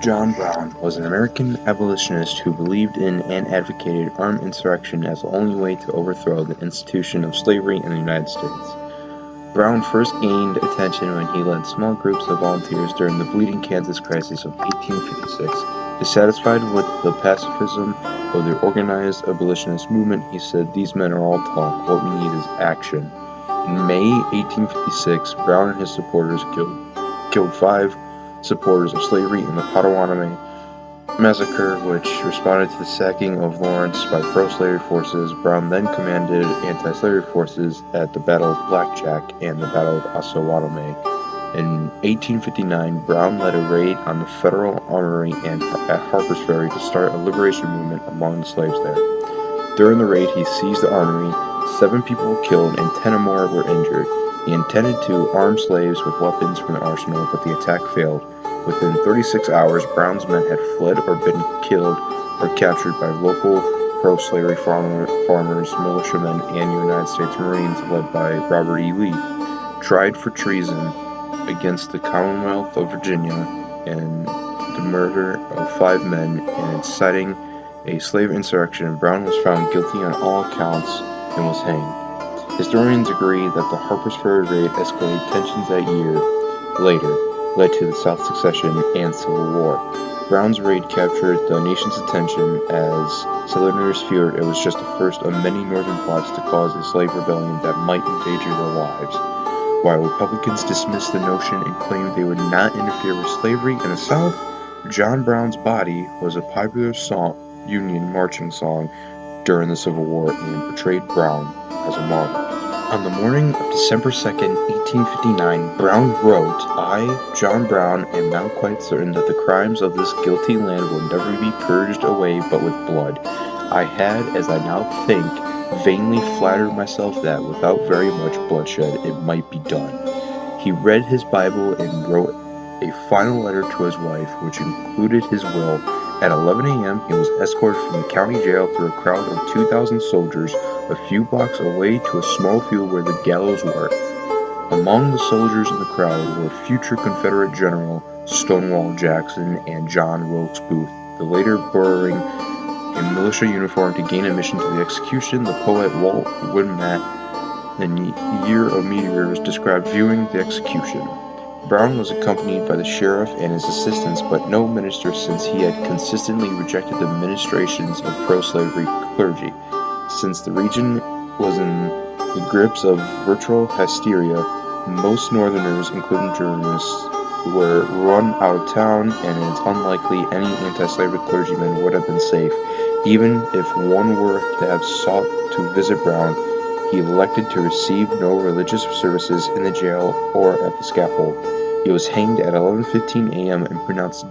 John Brown was an American abolitionist who believed in and advocated armed insurrection as the only way to overthrow the institution of slavery in the United States. Brown first gained attention when he led small groups of volunteers during the Bleeding Kansas crisis of 1856. Dissatisfied with the pacifism of the organized abolitionist movement, he said, "These men are all talk. What we need is action." In May 1856, Brown and his supporters killed 5 supporters of slavery in the Potawatomi Massacre, which responded to the sacking of Lawrence by pro-slavery forces. Brown then commanded anti-slavery forces at the Battle of Blackjack and the Battle of Osawatomie. In 1859, Brown led a raid on the Federal Armory and at Harper's Ferry to start a liberation movement among the slaves there. During the raid, he seized the armory. 7 people were killed and 10 or more were injured. He intended to arm slaves with weapons from the arsenal, but the attack failed. Within 36 hours, Brown's men had fled or been killed or captured by local pro-slavery farmers, militiamen, and United States Marines led by Robert E. Lee. Tried for treason against the Commonwealth of Virginia and the murder of 5 men and inciting a slave insurrection, Brown was found guilty on all counts and was hanged. Historians agree that the Harper's Ferry raid escalated tensions that year later, led to the South Secession and Civil War. Brown's raid captured the nation's attention as Southerners feared it was just the first of many Northern plots to cause a slave rebellion that might endanger their lives. While Republicans dismissed the notion and claimed they would not interfere with slavery in the South, John Brown's Body was a popular Union marching song during the Civil War and portrayed Brown as a martyr. On the morning of December 2nd, 1859, Brown wrote, "I, John Brown, am now quite certain that the crimes of this guilty land will never be purged away but with blood. I had, as I now think, vainly flattered myself that, without very much bloodshed, it might be done." He read his Bible and wrote a final letter to his wife, which included his will. At 11 a.m., he was escorted from the county jail through a crowd of 2,000 soldiers a few blocks away to a small field where the gallows were. Among the soldiers in the crowd were future Confederate General Stonewall Jackson and John Wilkes Booth, the later borrowing a militia uniform to gain admission to the execution. The poet Walt Whitman, in Year of Meteors, described viewing the execution. Brown was accompanied by the sheriff and his assistants, but no minister, since he had consistently rejected the ministrations of pro-slavery clergy. Since the region was in the grips of virtual hysteria, most Northerners, including journalists, were run out of town, and it's unlikely any anti-slavery clergyman would have been safe. Even if one were to have sought to visit Brown, he elected to receive no religious services in the jail or at the scaffold. He was hanged at 11:15 a.m. and pronounced